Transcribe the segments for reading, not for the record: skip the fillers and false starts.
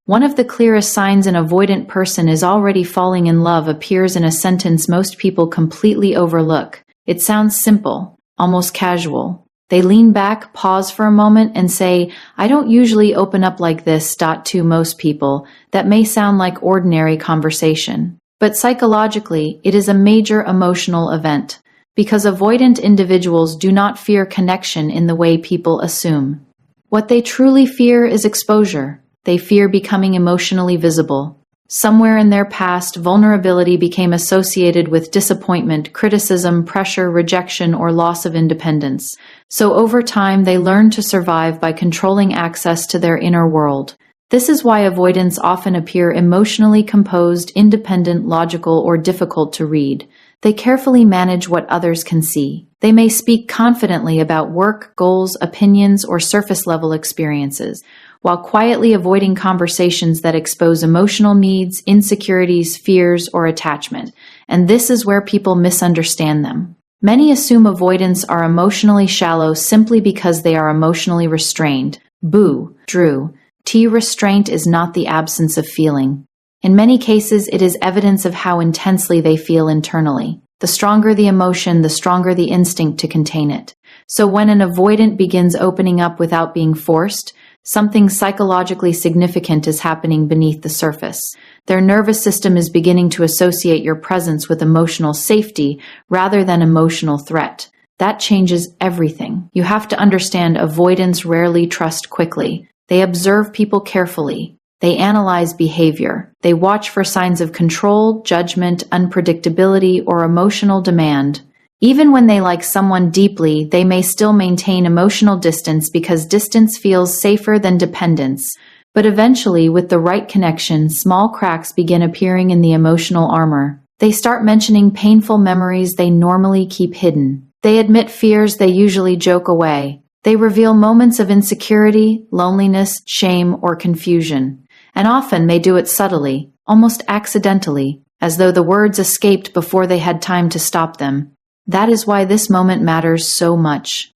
One of the clearest signs an avoidant person is already falling in love appears in a sentence most people completely overlook. It sounds simple, almost casual. They lean back, pause for a moment, and say, "I don't usually open up like this." To most people, that may sound like ordinary conversation. But psychologically, it is a major emotional event, because avoidant individuals do not fear connection in the way people assume. What they truly fear is exposure. They fear becoming emotionally visible. Somewhere in their past, vulnerability became associated with disappointment, criticism, pressure, rejection, or loss of independence. So over time, they learn to survive by controlling access to their inner world. This is why avoidants often appear emotionally composed, independent, logical, or difficult to read. They carefully manage what others can see. They may speak confidently about work, goals, opinions, or surface-level experiences, while quietly avoiding conversations that expose emotional needs, insecurities, fears, or attachment. And this is where people misunderstand them. Many assume avoidants are emotionally shallow simply because they are emotionally restrained. Boo, Drew. Restraint is not the absence of feeling. In many cases, it is evidence of how intensely they feel internally. The stronger the emotion, the stronger the instinct to contain it. So when an avoidant begins opening up without being forced, something psychologically significant is happening beneath the surface. Their nervous system is beginning to associate your presence with emotional safety rather than emotional threat. That changes everything. You have to understand avoidants rarely trust quickly. They observe people carefully. They analyze behavior. They watch for signs of control, judgment, unpredictability, or emotional demand. Even when they like someone deeply, they may still maintain emotional distance because distance feels safer than dependence. But eventually, with the right connection, small cracks begin appearing in the emotional armor. They start mentioning painful memories they normally keep hidden. They admit fears they usually joke away. They reveal moments of insecurity, loneliness, shame, or confusion. And often they do it subtly, almost accidentally, as though the words escaped before they had time to stop them. That is why this moment matters so much.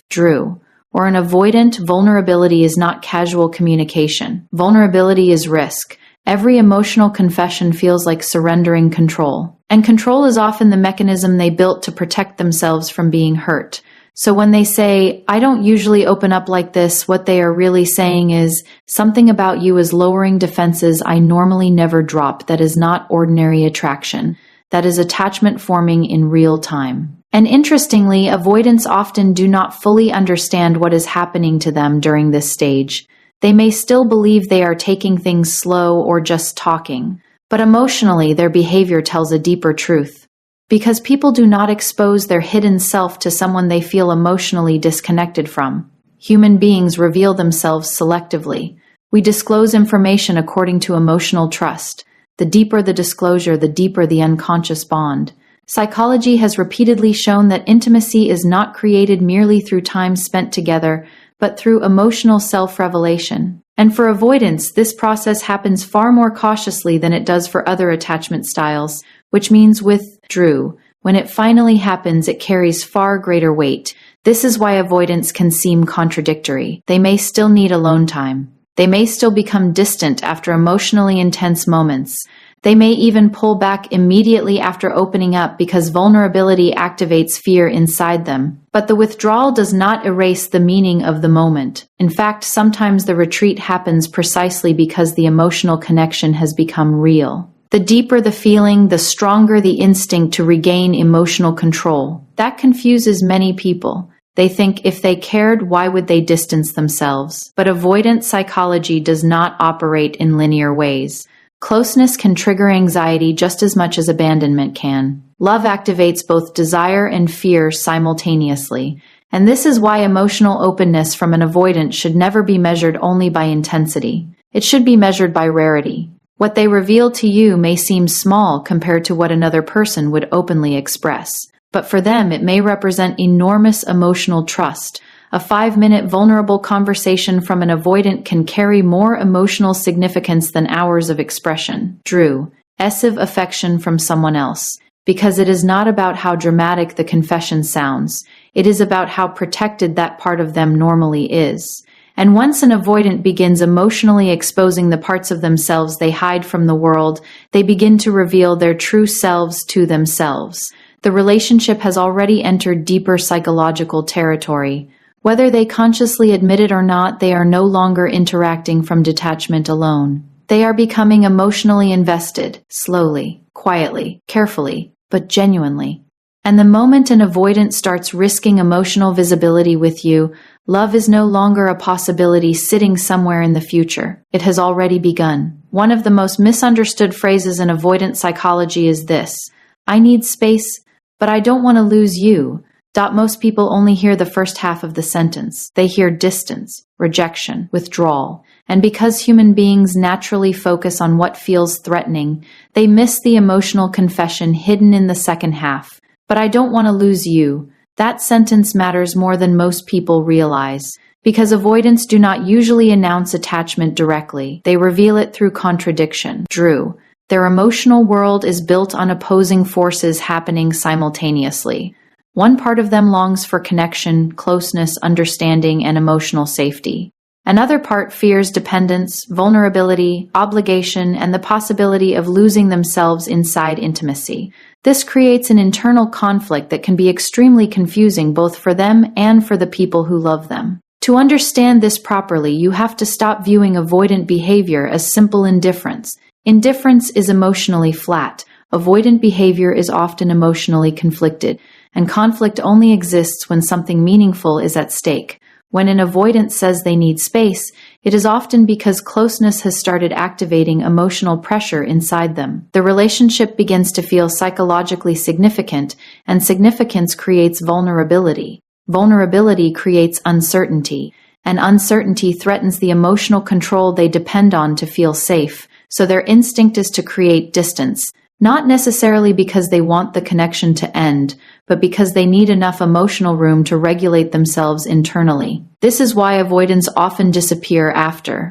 Drew. Or an avoidant, vulnerability is not casual communication. Vulnerability is risk. Every emotional confession feels like surrendering control. And control is often the mechanism they built to protect themselves from being hurt. So when they say, "I don't usually open up like this," what they are really saying is, "Something about you is lowering defenses I normally never drop." That is not ordinary attraction. That is attachment forming in real time. And interestingly, avoidants often do not fully understand what is happening to them during this stage. They may still believe they are taking things slow or just talking, but emotionally their behavior tells a deeper truth. Because people do not expose their hidden self to someone they feel emotionally disconnected from. Human beings reveal themselves selectively. We disclose information according to emotional trust. The deeper the disclosure, the deeper the unconscious bond. Psychology has repeatedly shown that intimacy is not created merely through time spent together, but through emotional self-revelation. And for avoidance, this process happens far more cautiously than it does for other attachment styles, which means with Drew, when it finally happens, it carries far greater weight. This is why avoidance can seem contradictory. They may still need alone time. They may still become distant after emotionally intense moments. They may even pull back immediately after opening up because vulnerability activates fear inside them. But the withdrawal does not erase the meaning of the moment. In fact, sometimes the retreat happens precisely because the emotional connection has become real. The deeper the feeling, the stronger the instinct to regain emotional control. That confuses many people. They think if they cared, why would they distance themselves? But avoidant psychology does not operate in linear ways. Closeness can trigger anxiety just as much as abandonment can. Love activates both desire and fear simultaneously. And this is why emotional openness from an avoidant should never be measured only by intensity. It should be measured by rarity. What they reveal to you may seem small compared to what another person would openly express. But for them, it may represent enormous emotional trust. A 5-minute vulnerable conversation from an avoidant can carry more emotional significance than hours of expression. Drew. Essive affection from someone else. Because it is not about how dramatic the confession sounds. It is about how protected that part of them normally is. And once an avoidant begins emotionally exposing the parts of themselves they hide from the world, they begin to reveal their true selves to themselves. The relationship has already entered deeper psychological territory. Whether they consciously admit it or not, they are no longer interacting from detachment alone. They are becoming emotionally invested, slowly, quietly, carefully, but genuinely. And the moment an avoidant starts risking emotional visibility with you, love is no longer a possibility sitting somewhere in the future. It has already begun. One of the most misunderstood phrases in avoidant psychology is this: I need space, but I don't want to lose you. Most people only hear the first half of the sentence. They hear distance, rejection, withdrawal. And because human beings naturally focus on what feels threatening, they miss the emotional confession hidden in the second half. But I don't want to lose you. That sentence matters more than most people realize. Because avoidants do not usually announce attachment directly. They reveal it through contradiction. Their emotional world is built on opposing forces happening simultaneously. One part of them longs for connection, closeness, understanding, and emotional safety. Another part fears dependence, vulnerability, obligation, and the possibility of losing themselves inside intimacy. This creates an internal conflict that can be extremely confusing both for them and for the people who love them. To understand this properly, you have to stop viewing avoidant behavior as simple indifference. Indifference is emotionally flat. Avoidant behavior is often emotionally conflicted, and conflict only exists when something meaningful is at stake. When an avoidant says they need space, it is often because closeness has started activating emotional pressure inside them. The relationship begins to feel psychologically significant, and significance creates vulnerability. Vulnerability creates uncertainty, and uncertainty threatens the emotional control they depend on to feel safe. So their instinct is to create distance, not necessarily because they want the connection to end, but because they need enough emotional room to regulate themselves internally. This is why avoidants often disappear after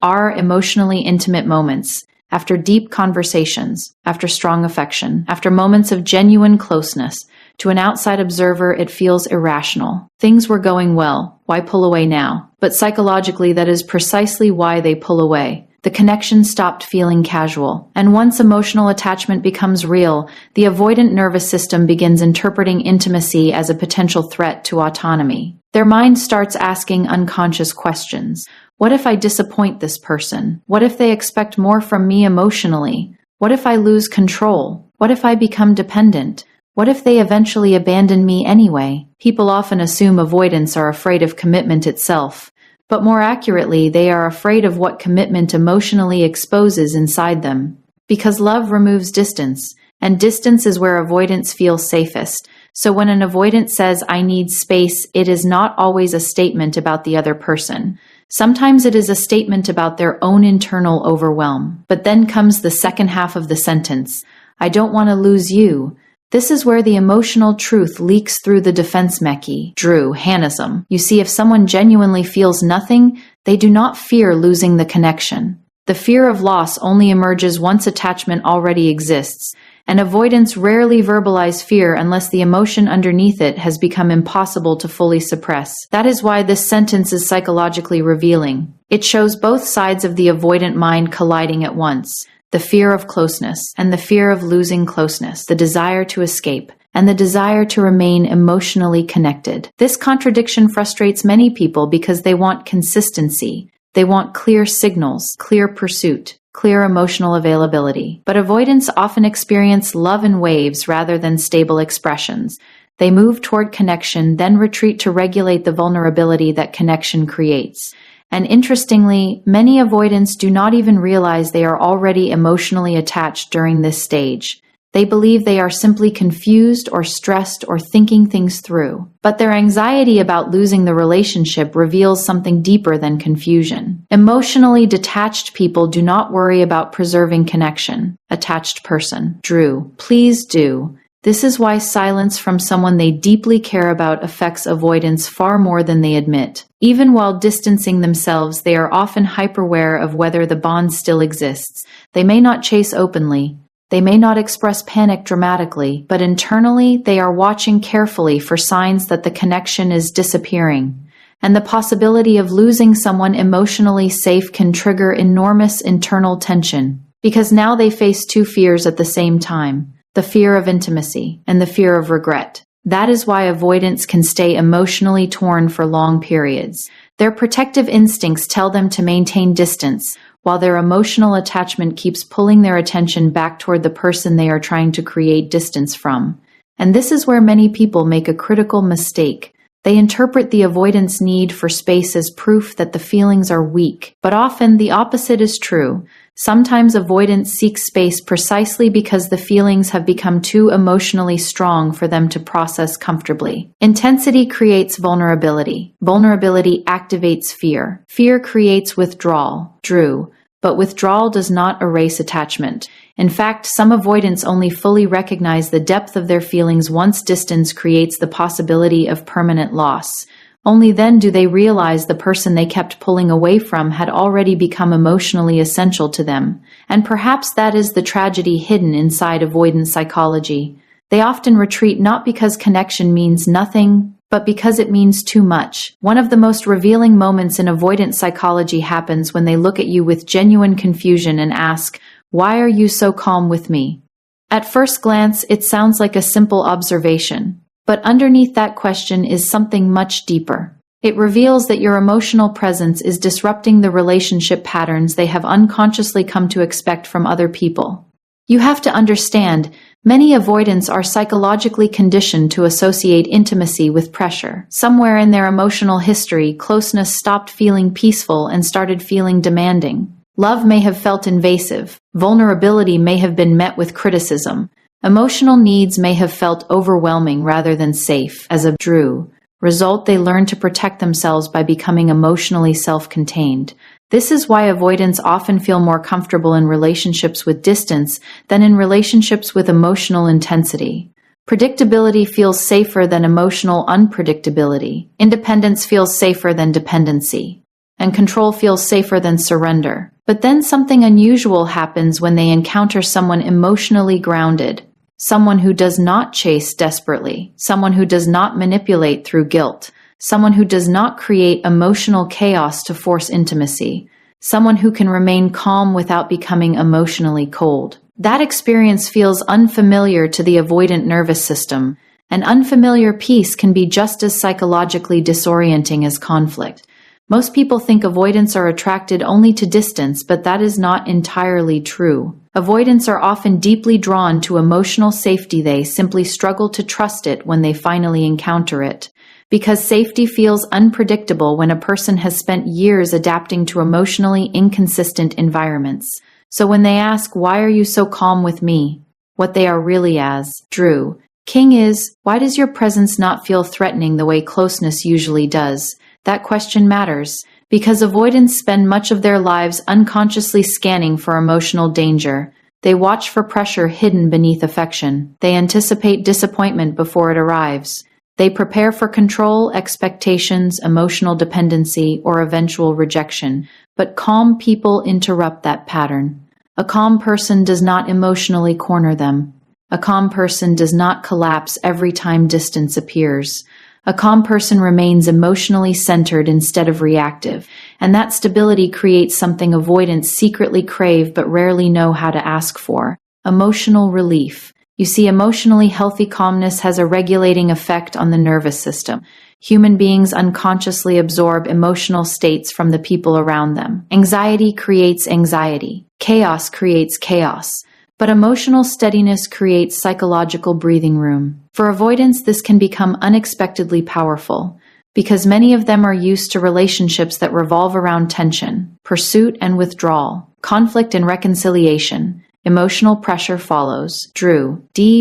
our emotionally intimate moments, after deep conversations, after strong affection, after moments of genuine closeness. To an outside observer, it feels irrational. Things were going well. Why pull away now? But psychologically, that is precisely why they pull away. The connection stopped feeling casual. And once emotional attachment becomes real, the avoidant nervous system begins interpreting intimacy as a potential threat to autonomy. Their mind starts asking unconscious questions. What if I disappoint this person? What if they expect more from me emotionally? What if I lose control? What if I become dependent? What if they eventually abandon me anyway? People often assume avoidants are afraid of commitment itself. But more accurately, they are afraid of what commitment emotionally exposes inside them. Because love removes distance, and distance is where avoidants feel safest. So when an avoidant says, I need space, it is not always a statement about the other person. Sometimes it is a statement about their own internal overwhelm. But then comes the second half of the sentence. I don't want to lose you. This is where the emotional truth leaks through the defense mechanism. You see, if someone genuinely feels nothing, they do not fear losing the connection. The fear of loss only emerges once attachment already exists, and avoidants rarely verbalize fear unless the emotion underneath it has become impossible to fully suppress. That is why this sentence is psychologically revealing. It shows both sides of the avoidant mind colliding at once. The fear of closeness and the fear of losing closeness, the desire to escape, and the desire to remain emotionally connected. This contradiction frustrates many people because they want consistency. They want clear signals, clear pursuit, clear emotional availability. But avoidants often experience love in waves rather than stable expressions. They move toward connection, then retreat to regulate the vulnerability that connection creates. And interestingly, many avoidants do not even realize they are already emotionally attached during this stage. They believe they are simply confused or stressed or thinking things through. But their anxiety about losing the relationship reveals something deeper than confusion. Emotionally detached people do not worry about preserving connection. Attached person. Please do. This is why silence from someone they deeply care about affects avoidants far more than they admit. Even while distancing themselves, they are often hyper-aware of whether the bond still exists. They may not chase openly. They may not express panic dramatically, but internally they are watching carefully for signs that the connection is disappearing. And the possibility of losing someone emotionally safe can trigger enormous internal tension, because now they face two fears at the same time: the fear of intimacy and the fear of regret. That is why avoidants can stay emotionally torn for long periods. Their protective instincts tell them to maintain distance, while their emotional attachment keeps pulling their attention back toward the person they are trying to create distance from. And this is where many people make a critical mistake. They interpret the avoidance need for space as proof that the feelings are weak, but often the opposite is true. Sometimes avoidants seek space precisely because the feelings have become too emotionally strong for them to process comfortably. Intensity creates vulnerability. Vulnerability activates fear. Fear creates withdrawal. Drew. But withdrawal does not erase attachment. In fact, some avoidants only fully recognize the depth of their feelings once distance creates the possibility of permanent loss. Only then do they realize the person they kept pulling away from had already become emotionally essential to them. And perhaps that is the tragedy hidden inside avoidant psychology. They often retreat not because connection means nothing, but because it means too much. One of the most revealing moments in avoidant psychology happens when they look at you with genuine confusion and ask, "Why are you so calm with me?" At first glance, it sounds like a simple observation. But underneath that question is something much deeper. It reveals that your emotional presence is disrupting the relationship patterns they have unconsciously come to expect from other people. You have to understand, many avoidants are psychologically conditioned to associate intimacy with pressure. Somewhere in their emotional history, closeness stopped feeling peaceful and started feeling demanding. Love may have felt invasive. Vulnerability may have been met with criticism. Emotional needs may have felt overwhelming rather than safe. As a result, they learn to protect themselves by becoming emotionally self-contained. This is why avoidants often feel more comfortable in relationships with distance than in relationships with emotional intensity. Predictability feels safer than emotional unpredictability. Independence feels safer than dependency. And control feels safer than surrender. But then something unusual happens when they encounter someone emotionally grounded, someone who does not chase desperately, someone who does not manipulate through guilt, someone who does not create emotional chaos to force intimacy, someone who can remain calm without becoming emotionally cold. That experience feels unfamiliar to the avoidant nervous system. An unfamiliar peace can be just as psychologically disorienting as conflict. Most people think avoidants are attracted only to distance, but that is not entirely true. Avoidants are often deeply drawn to emotional safety. They simply struggle to trust it when they finally encounter it. Because safety feels unpredictable when a person has spent years adapting to emotionally inconsistent environments. So when they ask, "Why are you so calm with me?" what they are really King is, "Why does your presence not feel threatening the way closeness usually does?" That question matters, because avoidants spend much of their lives unconsciously scanning for emotional danger. They watch for pressure hidden beneath affection. They anticipate disappointment before it arrives. They prepare for control, expectations, emotional dependency, or eventual rejection. But calm people interrupt that pattern. A calm person does not emotionally corner them. A calm person does not collapse every time distance appears. A calm person remains emotionally centered instead of reactive, and that stability creates something avoidants secretly crave but rarely know how to ask for: emotional relief. You see, emotionally healthy calmness has a regulating effect on the nervous system. Human beings unconsciously absorb emotional states from the people around them. Anxiety creates anxiety. Chaos creates chaos. But emotional steadiness creates psychological breathing room. For avoidants, this can become unexpectedly powerful, because many of them are used to relationships that revolve around tension, pursuit and withdrawal, conflict and reconciliation. Emotional pressure follows.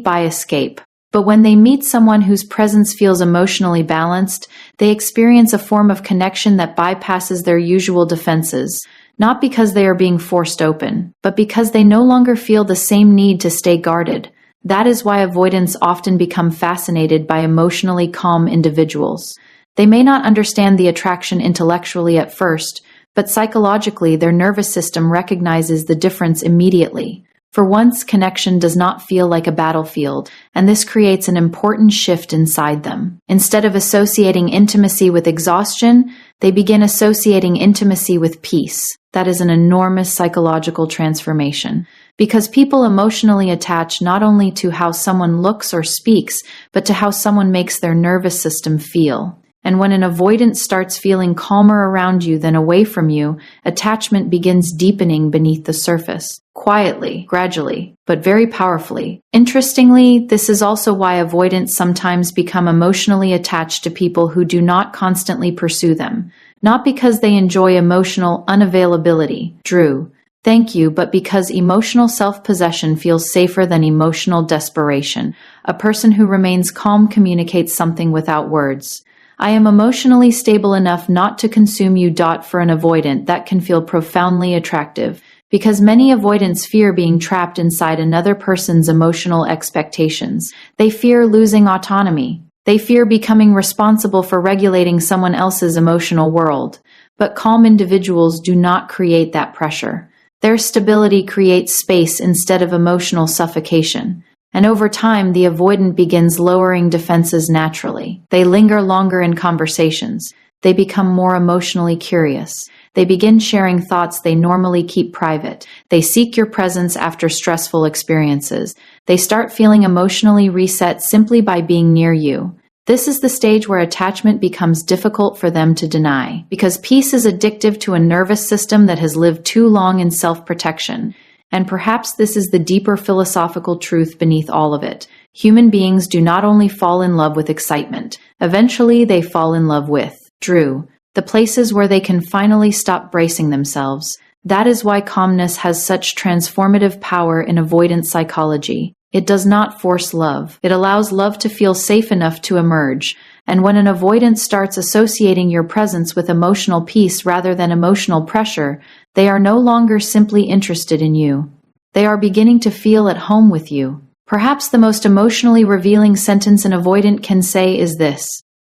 By escape. But when they meet someone whose presence feels emotionally balanced, they experience a form of connection that bypasses their usual defenses. Not because they are being forced open, but because they no longer feel the same need to stay guarded. That is why avoidants often become fascinated by emotionally calm individuals. They may not understand the attraction intellectually at first, but psychologically their nervous system recognizes the difference immediately. For once, connection does not feel like a battlefield, and this creates an important shift inside them. Instead of associating intimacy with exhaustion, they begin associating intimacy with peace. That is an enormous psychological transformation, because people emotionally attach not only to how someone looks or speaks, but to how someone makes their nervous system feel. And when an avoidant starts feeling calmer around you than away from you, attachment begins deepening beneath the surface. Quietly, gradually, but very powerfully. Interestingly, this is also why avoidants sometimes become emotionally attached to people who do not constantly pursue them. Not because they enjoy emotional unavailability, Drew, thank you, but because emotional self-possession feels safer than emotional desperation. A person who remains calm communicates something without words. I am emotionally stable enough not to consume you. For an avoidant, that can feel profoundly attractive, because many avoidants fear being trapped inside another person's emotional expectations. They fear losing autonomy. They fear becoming responsible for regulating someone else's emotional world. But calm individuals do not create that pressure. Their stability creates space instead of emotional suffocation. And over time, the avoidant begins lowering defenses naturally. They linger longer in conversations. They become more emotionally curious. They begin sharing thoughts they normally keep private. They seek your presence after stressful experiences. They start feeling emotionally reset simply by being near you. This is the stage where attachment becomes difficult for them to deny, because peace is addictive to a nervous system that has lived too long in self-protection. And perhaps this is the deeper philosophical truth beneath all of it. Human beings do not only fall in love with excitement. Eventually, they fall in love with Drew, the places where they can finally stop bracing themselves. That is why calmness has such transformative power in avoidant psychology. It does not force love. It allows love to feel safe enough to emerge. And when an avoidant starts associating your presence with emotional peace rather than emotional pressure, they are no longer simply interested in you. They are beginning to feel at home with you. Perhaps the most emotionally revealing sentence an avoidant can say is this: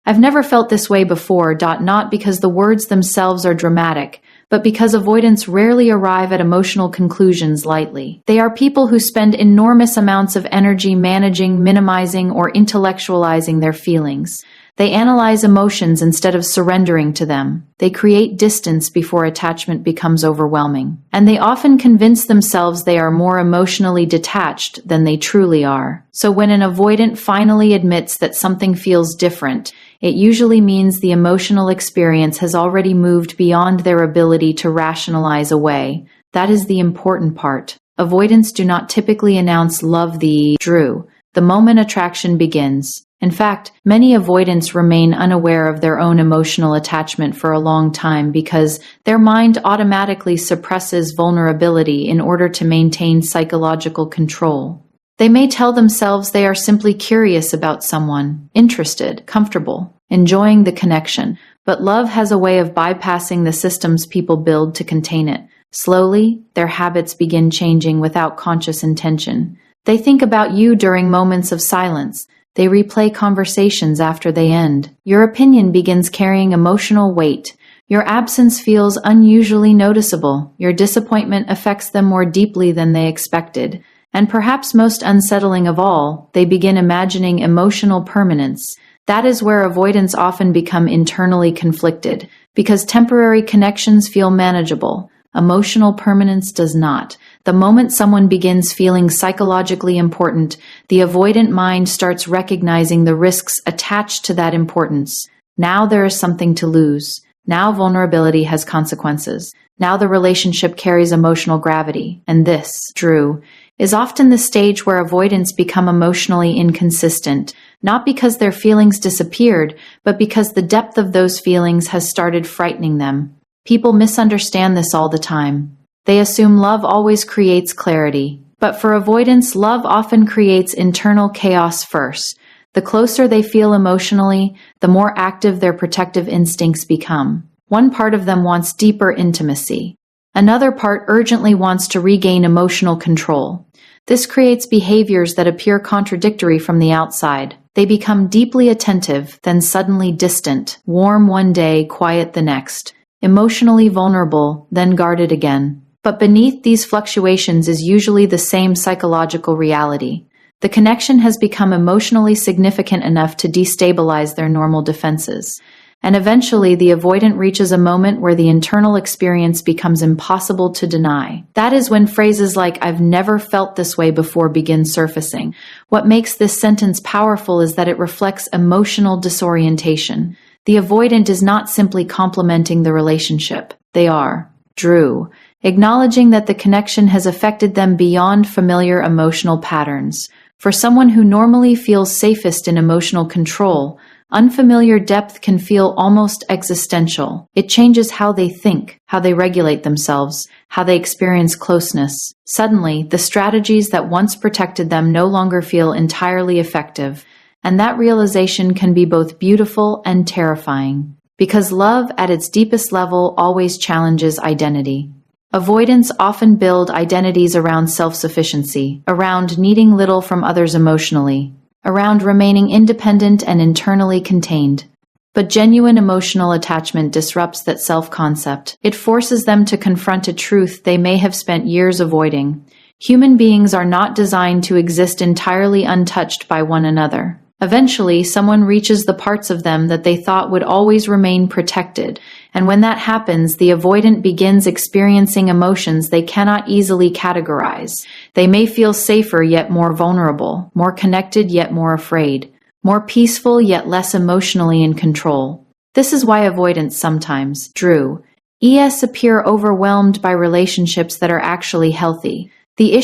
I've never felt this way before. Not because the words themselves are dramatic, but because avoidants rarely arrive at emotional conclusions lightly. They are people who spend enormous amounts of energy managing, minimizing, or intellectualizing their feelings. They analyze emotions instead of surrendering to them. They create distance before attachment becomes overwhelming. And they often convince themselves they are more emotionally detached than they truly are. So when an avoidant finally admits that something feels different, it usually means the emotional experience has already moved beyond their ability to rationalize away. That is the important part. Avoidants do not typically announce love the moment attraction begins. In fact, many avoidants remain unaware of their own emotional attachment for a long time because their mind automatically suppresses vulnerability in order to maintain psychological control. They may tell themselves they are simply curious about someone, interested, comfortable, enjoying the connection, but love has a way of bypassing the systems people build to contain it. Slowly, their habits begin changing without conscious intention. They think about you during moments of silence. They replay conversations after they end. Your opinion begins carrying emotional weight. Your absence feels unusually noticeable. Your disappointment affects them more deeply than they expected. And perhaps most unsettling of all, they begin imagining emotional permanence. That is where avoidants often become internally conflicted, because temporary connections feel manageable. Emotional permanence does not. The moment someone begins feeling psychologically important, the avoidant mind starts recognizing the risks attached to that importance. Now there is something to lose. Now vulnerability has consequences. Now the relationship carries emotional gravity. And this, Drew, is often the stage where avoidants become emotionally inconsistent, not because their feelings disappeared, but because the depth of those feelings has started frightening them. People misunderstand this all the time. They assume love always creates clarity. But for avoidants, love often creates internal chaos first. The closer they feel emotionally, the more active their protective instincts become. One part of them wants deeper intimacy. Another part urgently wants to regain emotional control. This creates behaviors that appear contradictory from the outside. They become deeply attentive, then suddenly distant, warm one day, quiet the next, emotionally vulnerable, then guarded again. But beneath these fluctuations is usually the same psychological reality. The connection has become emotionally significant enough to destabilize their normal defenses. And eventually, the avoidant reaches a moment where the internal experience becomes impossible to deny. That is when phrases like, "I've never felt this way before," begin surfacing. What makes this sentence powerful is that it reflects emotional disorientation. The avoidant is not simply complimenting the relationship. They are, Drew, acknowledging that the connection has affected them beyond familiar emotional patterns. For someone who normally feels safest in emotional control, unfamiliar depth can feel almost existential. It changes how they think, how they regulate themselves, how they experience closeness. Suddenly, the strategies that once protected them no longer feel entirely effective, and that realization can be both beautiful and terrifying. Because love, at its deepest level, always challenges identity. Avoidants often build identities around self-sufficiency, around needing little from others emotionally, around remaining independent and internally contained. But genuine emotional attachment disrupts that self-concept. It forces them to confront a truth they may have spent years avoiding. Human beings are not designed to exist entirely untouched by one another. Eventually, someone reaches the parts of them that they thought would always remain protected, and when that happens, the avoidant begins experiencing emotions they cannot easily categorize. They may feel safer yet more vulnerable, more connected yet more afraid, more peaceful yet less emotionally in control. This is why avoidants sometimes, Drew, appear overwhelmed by relationships that are actually healthy. The